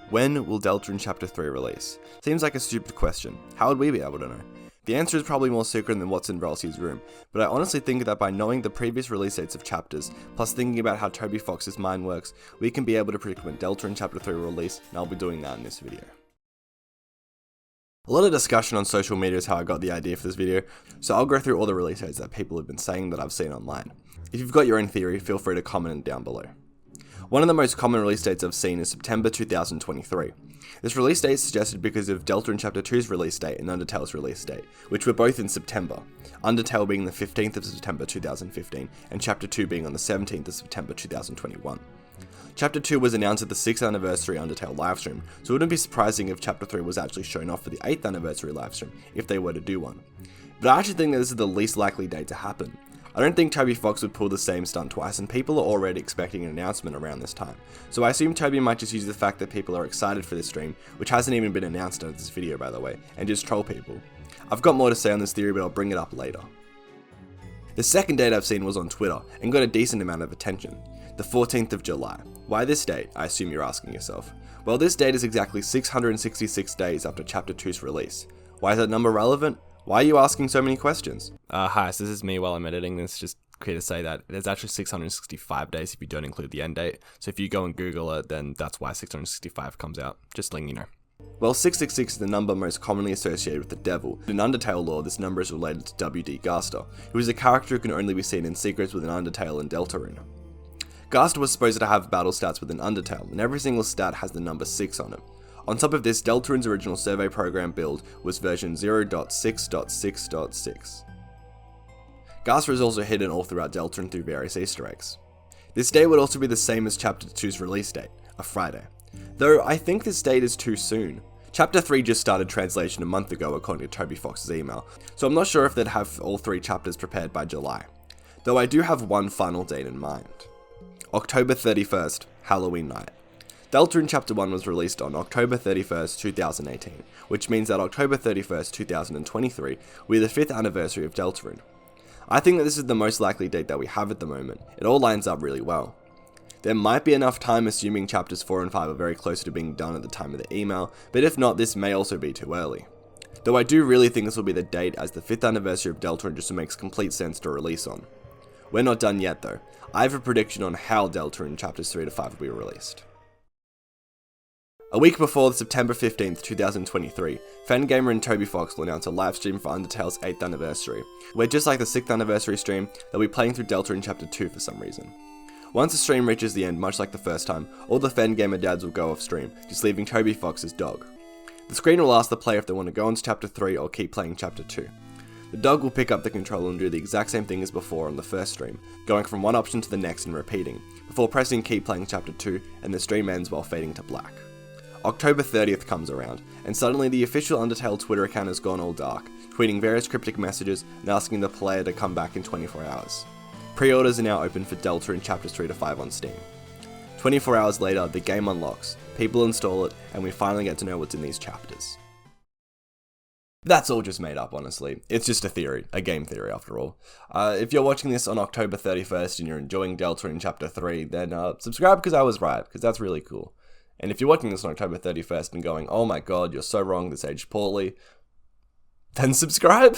When will Deltarune Chapter 3 release? Seems like a stupid question. How would we be able to know? The answer is probably more secret than what's in galxie's room, but I honestly think that by knowing the previous release dates of chapters, plus thinking about how Toby Fox's mind works, we can be able to predict when Deltarune Chapter 3 will release, and I'll be doing that in this video. A lot of discussion on social media is how I got the idea for this video, so I'll go through all the release dates that people have been saying that I've seen online. If you've got your own theory, feel free to comment down below. One of the most common release dates I've seen is September 2023. This release date is suggested because of Deltarune Chapter 2's release date and Undertale's release date, which were both in September, Undertale being the 15th of September 2015, and Chapter 2 being on the 17th of September 2021. Chapter 2 was announced at the 6th anniversary Undertale livestream, so it wouldn't be surprising if Chapter 3 was actually shown off for the 8th anniversary livestream, if they were to do one. But I actually think that this is the least likely date to happen. I don't think Toby Fox would pull the same stunt twice, and people are already expecting an announcement around this time. So I assume Toby might just use the fact that people are excited for this stream, which hasn't even been announced in this video by the way, and just troll people. I've got more to say on this theory, but I'll bring it up later. The second date I've seen was on Twitter, and got a decent amount of attention. The 14th of July. Why this date, I assume you're asking yourself. Well, this date is exactly 666 days after Chapter 2's release. Why is that number relevant? Why are you asking so many questions? Hi, so this is me while I'm editing this, just here to say that there's actually 665 days if you don't include the end date. So if you go and Google it, then that's why 665 comes out. Just letting you know. Well, 666 is the number most commonly associated with the devil. In Undertale lore, this number is related to W.D. Gaster, who is a character who can only be seen in secrets within Undertale and Deltarune. Gaster was supposed to have battle stats within Undertale, and every single stat has the number 6 on it. On top of this, Deltarune's original survey program build was version 0.6.6.6. Gaster is also hidden all throughout Deltarune through various Easter eggs. This date would also be the same as Chapter 2's release date, a Friday. Though I think this date is too soon. Chapter 3 just started translation a month ago according to Toby Fox's email, so I'm not sure if they'd have all 3 chapters prepared by July. Though I do have one final date in mind. October 31st, Halloween night. Deltarune Chapter 1 was released on October 31st, 2018, which means that October 31st, 2023 will be the 5th anniversary of Deltarune. I think that this is the most likely date that we have at the moment. It all lines up really well. There might be enough time assuming Chapters 4 and 5 are very close to being done at the time of the email, but if not, this may also be too early. Though I do really think this will be the date, as the 5th anniversary of Deltarune just makes complete sense to release on. We're not done yet though. I have a prediction on how Deltarune Chapters 3 to 5 will be released. A week before September 15th, 2023, Fangamer and Toby Fox will announce a livestream for Undertale's 8th anniversary, where just like the 6th anniversary stream, they'll be playing through Deltarune Chapter 2 for some reason. Once the stream reaches the end, much like the first time, all the Fangamer dads will go off stream, just leaving Toby Fox's dog. The screen will ask the player if they want to go on to Chapter 3 or keep playing Chapter 2. The dog will pick up the controller and do the exact same thing as before on the first stream, going from one option to the next and repeating, before pressing keep playing Chapter 2, and the stream ends while fading to black. October 30th comes around, and suddenly the official Undertale Twitter account has gone all dark, tweeting various cryptic messages and asking the player to come back in 24 hours. Pre-orders are now open for Deltarune Chapters 3 to 5 on Steam. 24 hours later, the game unlocks, people install it, and we finally get to know what's in these chapters. That's all just made up, honestly. It's just a theory, a game theory after all. If you're watching this on October 31st and you're enjoying Deltarune Chapter 3, then subscribe because I was right, because that's really cool. And if you're watching this on October 31st and going, oh my god, you're so wrong, this aged poorly, then subscribe!